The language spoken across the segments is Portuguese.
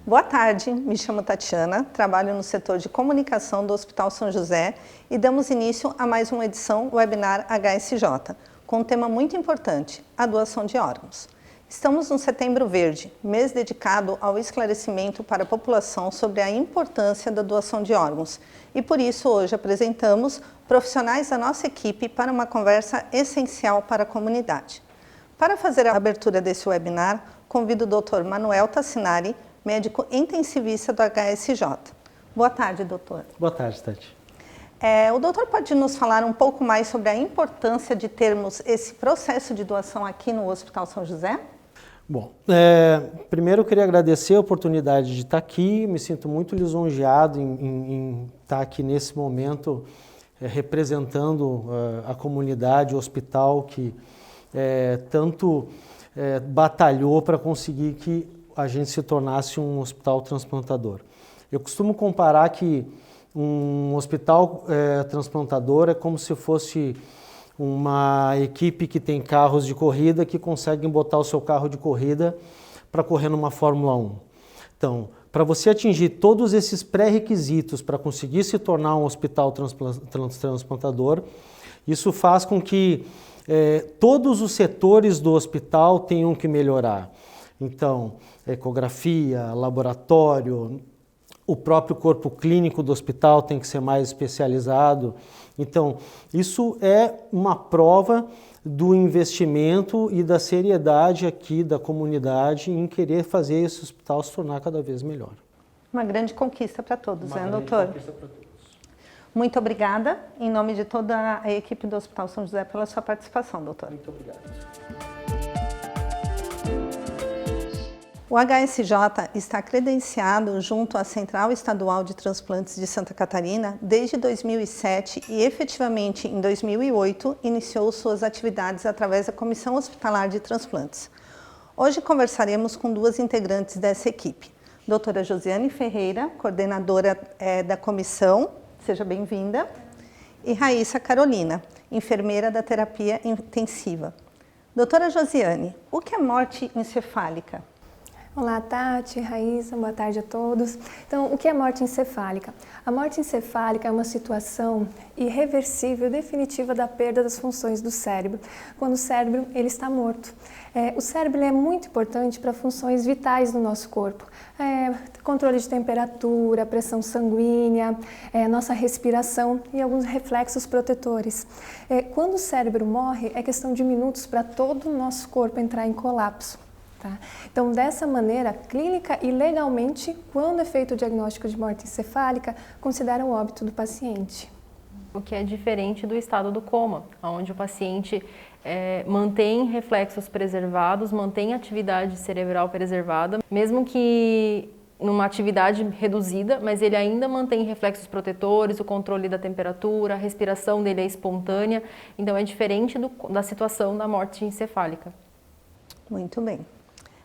Boa tarde, me chamo Tatiana, trabalho no setor de comunicação do Hospital São José e damos início a mais uma edição webinar HSJ, com um tema muito importante, a doação de órgãos. Estamos no Setembro Verde, mês dedicado ao esclarecimento para a população sobre a importância da doação de órgãos e por isso hoje apresentamos profissionais da nossa equipe para uma conversa essencial para a comunidade. Para fazer a abertura desse webinar, convido o Dr. Manuel Tassinari, médico intensivista do HSJ. Boa tarde, doutor. Boa tarde, Tati. O doutor pode nos falar um pouco mais sobre a importância de termos esse processo de doação aqui no Hospital São José? Bom, primeiro eu queria agradecer a oportunidade de estar aqui, me sinto muito lisonjeado em estar aqui nesse momento representando a comunidade, o hospital que tanto batalhou para conseguir que a gente se tornasse um hospital transplantador. Eu costumo comparar que um hospital transplantador é como se fosse uma equipe que tem carros de corrida que conseguem botar o seu carro de corrida para correr numa Fórmula 1. Então, para você atingir todos esses pré-requisitos para conseguir se tornar um hospital transplantador, isso faz com que todos os setores do hospital tenham que melhorar. Então, ecografia, laboratório, o próprio corpo clínico do hospital tem que ser mais especializado. Então, isso é uma prova do investimento e da seriedade aqui da comunidade em querer fazer esse hospital se tornar cada vez melhor. Uma grande conquista para todos, né, doutor? Uma grande conquista para todos. Muito obrigada, em nome de toda a equipe do Hospital São José, pela sua participação, doutor. Muito obrigado. O HSJ está credenciado junto à Central Estadual de Transplantes de Santa Catarina desde 2007 e efetivamente em 2008 iniciou suas atividades através da Comissão Hospitalar de Transplantes. Hoje conversaremos com duas integrantes dessa equipe, doutora Josiane Ferreira, coordenadora da comissão, seja bem-vinda, e Raíssa Carolina, enfermeira da terapia intensiva. Doutora Josiane, o que é morte encefálica? Olá, Tati, Raíssa, boa tarde a todos. Então, o que é morte encefálica? A morte encefálica é uma situação irreversível, definitiva da perda das funções do cérebro, quando o cérebro ele está morto. O cérebro é muito importante para funções vitais do nosso corpo. Controle de temperatura, pressão sanguínea, nossa respiração e alguns reflexos protetores. Quando o cérebro morre, é questão de minutos para todo o nosso corpo entrar em colapso. Tá? Então, dessa maneira, clínica e legalmente, quando é feito o diagnóstico de morte encefálica, considera o óbito do paciente. O que é diferente do estado do coma, onde o paciente mantém reflexos preservados, mantém atividade cerebral preservada, mesmo que numa atividade reduzida, mas ele ainda mantém reflexos protetores, o controle da temperatura, a respiração dele é espontânea, então é diferente da situação da morte encefálica. Muito bem.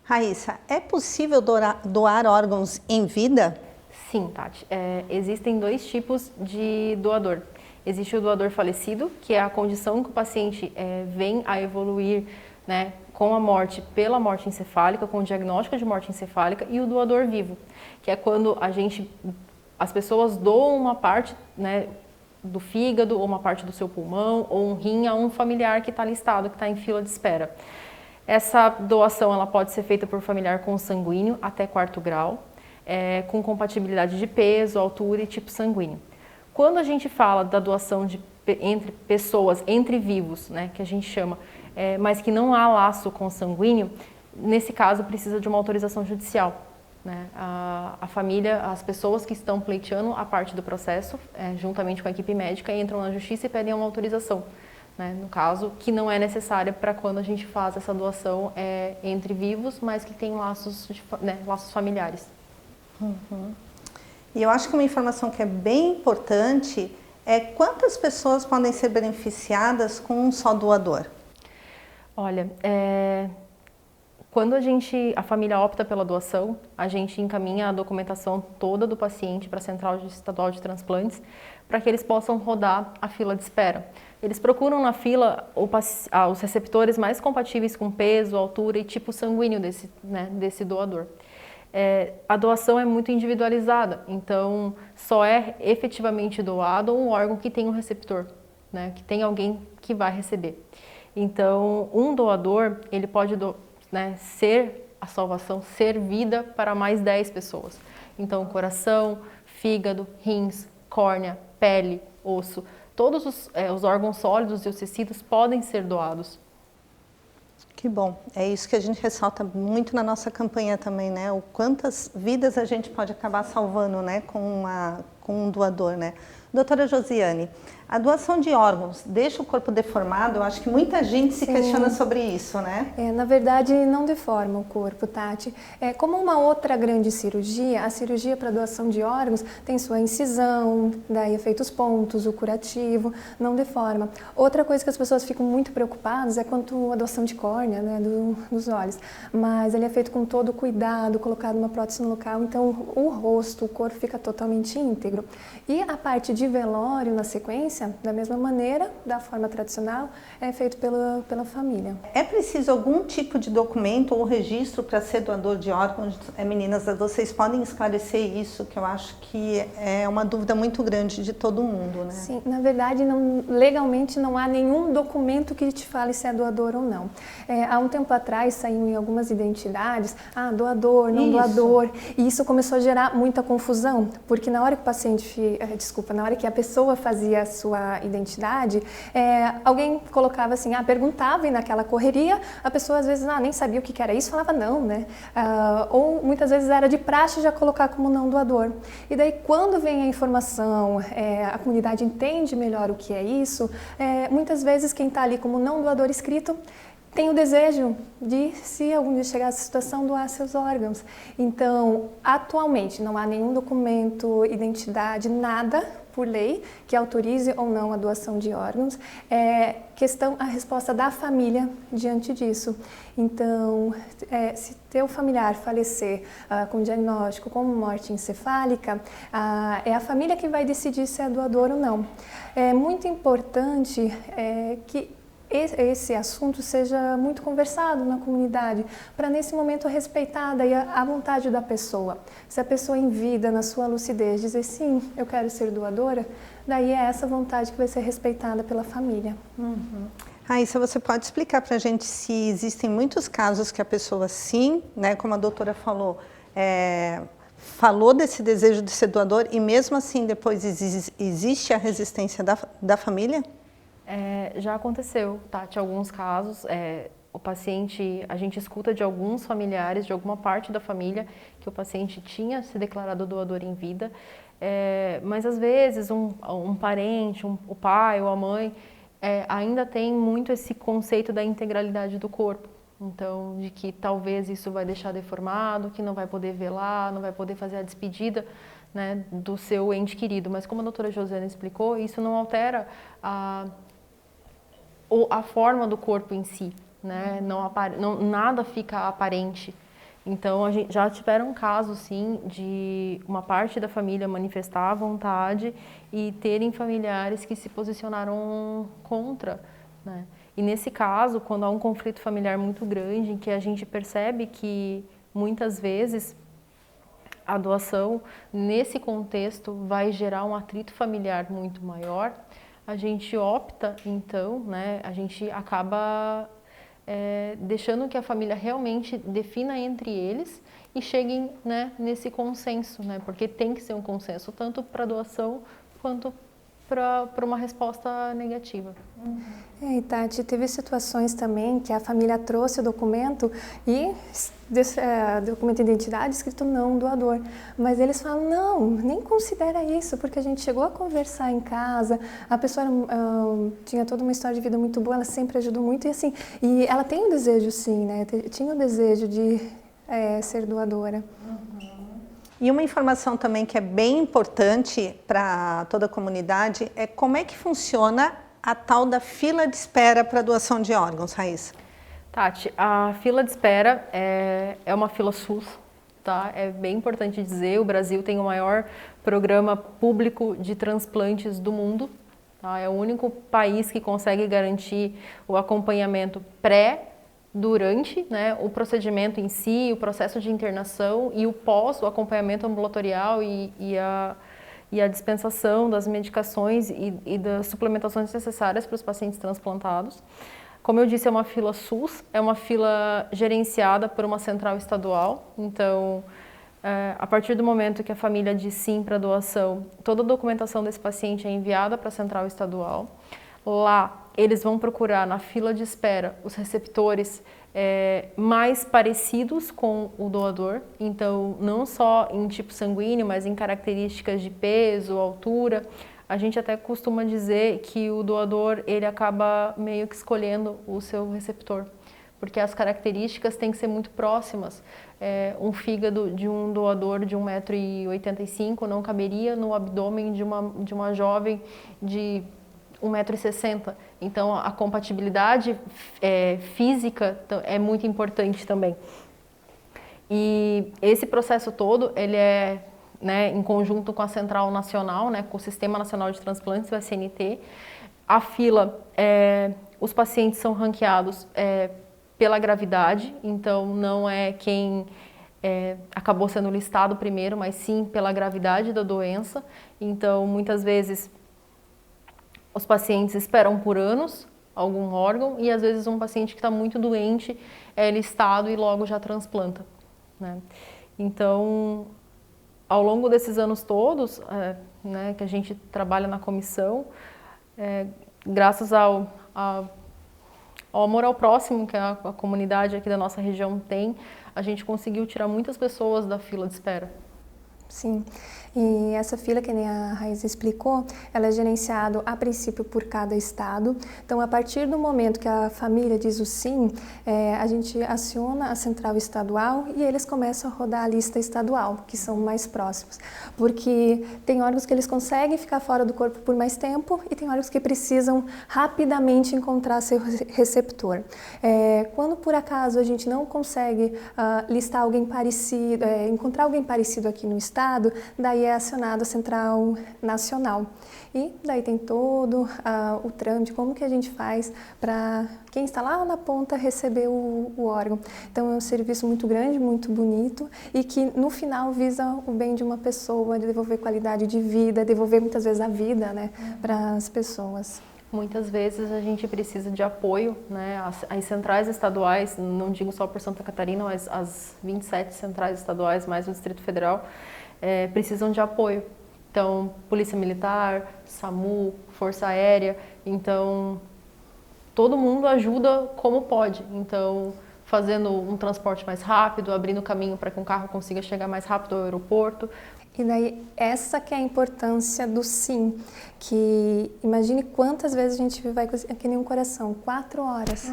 Raíssa, é possível doar órgãos em vida? Sim, Tati. Existem dois tipos de doador. Existe o doador falecido, que é a condição que o paciente vem a evoluir, né, com a morte, pela morte encefálica, com o diagnóstico de morte encefálica, e o doador vivo, que é quando as pessoas doam uma parte, né, do fígado, ou uma parte do seu pulmão, ou um rim a um familiar que está listado, que está em fila de espera. Essa doação ela pode ser feita por familiar consanguíneo até 4º grau, com compatibilidade de peso, altura e tipo sanguíneo. Quando a gente fala da doação entre pessoas, entre vivos, né, que a gente chama, mas que não há laço consanguíneo, nesse caso precisa de uma autorização judicial. Né? A família, as pessoas que estão pleiteando a parte do processo, juntamente com a equipe médica, entram na justiça e pedem uma autorização. Né, no caso, que não é necessária para quando a gente faz essa doação entre vivos, mas que tem laços familiares. Uhum. E eu acho que uma informação que é bem importante é quantas pessoas podem ser beneficiadas com um só doador? Olha, quando a família opta pela doação, a gente encaminha a documentação toda do paciente para a Central Estadual de Transplantes para que eles possam rodar a fila de espera. Eles procuram na fila os receptores mais compatíveis com peso, altura e tipo sanguíneo desse doador. a doação é muito individualizada, então só é efetivamente doado um órgão que tem um receptor, né, que tem alguém que vai receber. Então, um doador, ele pode ser a salvação, ser vida para mais 10 pessoas. Então, coração, fígado, rins, córnea, pele, osso, todos os órgãos sólidos e os tecidos podem ser doados. Que bom, é isso que a gente ressalta muito na nossa campanha também, né? O quantas vidas a gente pode acabar salvando, né, com um doador, né? Doutora Josiane, a doação de órgãos deixa o corpo deformado? Eu acho que muita gente se questiona sobre isso, né? Na verdade, não deforma o corpo, Tati. Como uma outra grande cirurgia, a cirurgia para doação de órgãos tem sua incisão, daí é feito os pontos, o curativo, não deforma. Outra coisa que as pessoas ficam muito preocupadas é quanto à doação de córnea, né, dos olhos. Mas ele é feito com todo cuidado, colocado uma prótese no local, então o rosto, o corpo fica totalmente íntegro. E a parte de velório na sequência, da mesma maneira, da forma tradicional, é feito pela família. É preciso algum tipo de documento ou registro para ser doador de órgãos? Meninas, vocês podem esclarecer isso, que eu acho que é uma dúvida muito grande de todo mundo, né? Sim, na verdade, legalmente não há nenhum documento que te fale se é doador ou não. Há um tempo atrás saiu em algumas identidades, doador, não doador, e isso começou a gerar muita confusão, porque na hora que o paciente, na hora que a pessoa fazia a sua identidade, alguém colocava assim, perguntava, e naquela correria, a pessoa às vezes nem sabia o que era isso, falava não, né? Ou muitas vezes era de praxe já colocar como não doador. E daí quando vem a informação, a comunidade entende melhor o que é isso, muitas vezes quem está ali como não doador escrito tem o desejo de, se algum dia chegar a essa situação, doar seus órgãos. Então, atualmente, não há nenhum documento, identidade, nada por lei que autorize ou não a doação de órgãos. A resposta da família diante disso. Então, se teu familiar falecer com diagnóstico como morte encefálica, é a família que vai decidir se é doador ou não. É muito importante que esse assunto seja muito conversado na comunidade, para nesse momento respeitar daí a vontade da pessoa. Se a pessoa em vida, na sua lucidez, dizer sim, eu quero ser doadora, daí é essa vontade que vai ser respeitada pela família. Uhum. Raíssa, você pode explicar para a gente se existem muitos casos que a pessoa sim, né, como a doutora falou, falou desse desejo de ser doador e mesmo assim depois existe a resistência da família? Já aconteceu, Tati, alguns casos, o paciente, a gente escuta de alguns familiares, de alguma parte da família, que o paciente tinha se declarado doador em vida, mas às vezes um parente, o pai ou a mãe, ainda tem muito esse conceito da integralidade do corpo. Então, de que talvez isso vai deixar deformado, que não vai poder velar, não vai poder fazer a despedida, né, do seu ente querido. Mas como a doutora Josiane explicou, isso não altera a forma do corpo em si, né? Nada fica aparente. Então, já tiveram casos, sim, de uma parte da família manifestar a vontade e terem familiares que se posicionaram contra, né? E nesse caso, quando há um conflito familiar muito grande, em que a gente percebe que muitas vezes a doação, nesse contexto, vai gerar um atrito familiar muito maior, a gente opta, então, né, a gente acaba deixando que a família realmente defina entre eles e cheguem, né, nesse consenso, né, porque tem que ser um consenso, tanto para doação quanto para uma resposta negativa. E Tati, teve situações também que a família trouxe o documento e documento de identidade escrito não doador, mas eles falam não, nem considera isso, porque a gente chegou a conversar em casa, a pessoa tinha toda uma história de vida muito boa, ela sempre ajudou muito e ela tem o desejo sim, né, tinha o desejo de ser doadora. E uma informação também que é bem importante para toda a comunidade é como é que funciona a tal da fila de espera para doação de órgãos, Raíssa. Tati, a fila de espera é uma fila SUS, tá? É bem importante dizer, o Brasil tem o maior programa público de transplantes do mundo, tá? É o único país que consegue garantir o acompanhamento pré, durante, né, o procedimento em si, o processo de internação e o pós, o acompanhamento ambulatorial e a dispensação das medicações e das suplementações necessárias para os pacientes transplantados. Como eu disse, é uma fila SUS, é uma fila gerenciada por uma central estadual, então a partir do momento que a família diz sim para a doação, toda a documentação desse paciente é enviada para a central estadual. Lá, eles vão procurar na fila de espera os receptores mais parecidos com o doador, então não só em tipo sanguíneo, mas em características de peso, altura. A gente até costuma dizer que o doador ele acaba meio que escolhendo o seu receptor, porque as características têm que ser muito próximas. Um fígado de um doador de 1,85 m não caberia no abdômen de uma jovem de 1,60 m. Então, a compatibilidade física é muito importante também. E esse processo todo, ele é, né, em conjunto com a Central Nacional, né, com o Sistema Nacional de Transplantes, o SNT. A fila, os pacientes são ranqueados pela gravidade, então não é quem acabou sendo listado primeiro, mas sim pela gravidade da doença. Então, muitas vezes, os pacientes esperam por anos algum órgão e, às vezes, um paciente que está muito doente é listado e logo já transplanta, né? Então, ao longo desses anos todos, né, que a gente trabalha na comissão, graças ao amor ao próximo que a comunidade aqui da nossa região tem, a gente conseguiu tirar muitas pessoas da fila de espera. Sim, e essa fila, que nem a Raíssa explicou, ela é gerenciada a princípio por cada estado. Então, a partir do momento que a família diz o sim, a gente aciona a central estadual e eles começam a rodar a lista estadual, que são mais próximos. Porque tem órgãos que eles conseguem ficar fora do corpo por mais tempo e tem órgãos que precisam rapidamente encontrar seu receptor. Quando por acaso a gente não consegue listar alguém parecido, encontrar alguém parecido aqui no estado, daí é acionado a Central Nacional. E daí tem todo o trâmite, como que a gente faz para quem está lá na ponta receber o órgão. Então é um serviço muito grande, muito bonito e que no final visa o bem de uma pessoa, de devolver qualidade de vida, devolver muitas vezes a vida, né, para as pessoas. Muitas vezes a gente precisa de apoio, né? As centrais estaduais, não digo só por Santa Catarina, mas as 27 centrais estaduais, mais o Distrito Federal, precisam de apoio. Então, Polícia Militar, SAMU, Força Aérea, então todo mundo ajuda como pode. Então, fazendo um transporte mais rápido, abrindo caminho para que um carro consiga chegar mais rápido ao aeroporto. E daí, essa que é a importância do sim, que imagine quantas vezes a gente vai que nem um coração, 4 horas.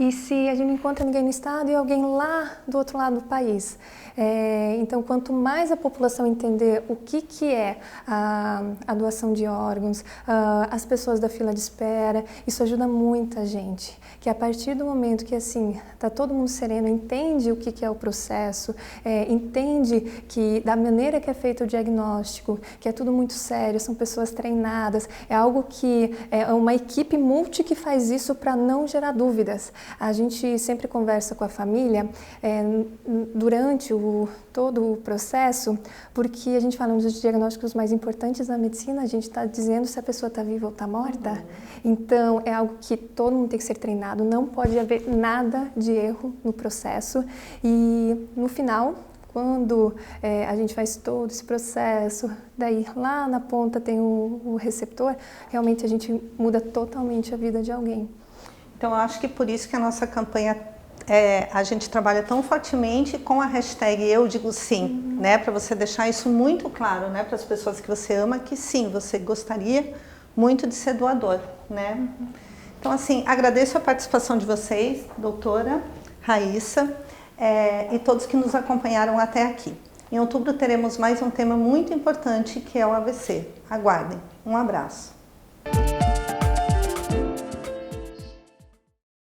E se a gente não encontra ninguém no estado e alguém lá do outro lado do país. Então, quanto mais a população entender o que é a doação de órgãos, as pessoas da fila de espera, isso ajuda muita gente. Que a partir do momento que assim está todo mundo sereno, entende o que é o processo, entende que da maneira que é feito o diagnóstico, que é tudo muito sério, são pessoas treinadas, é algo que é uma equipe multi que faz isso para não gerar dúvidas. A gente sempre conversa com a família durante todo o processo, porque a gente fala dos diagnósticos mais importantes da medicina, a gente está dizendo se a pessoa está viva ou está morta. Então, é algo que todo mundo tem que ser treinado, não pode haver nada de erro no processo e no final, quando a gente faz todo esse processo, daí lá na ponta tem o receptor, realmente a gente muda totalmente a vida de alguém. Então, eu acho que por isso que a nossa campanha, a gente trabalha tão fortemente com a hashtag Eu Digo Sim, né? Para você deixar isso muito claro, né? Para as pessoas que você ama, que sim, você gostaria muito de ser doador, né? Então, assim, agradeço a participação de vocês, doutora Raíssa, e todos que nos acompanharam até aqui. Em outubro teremos mais um tema muito importante, que é o AVC. Aguardem. Um abraço.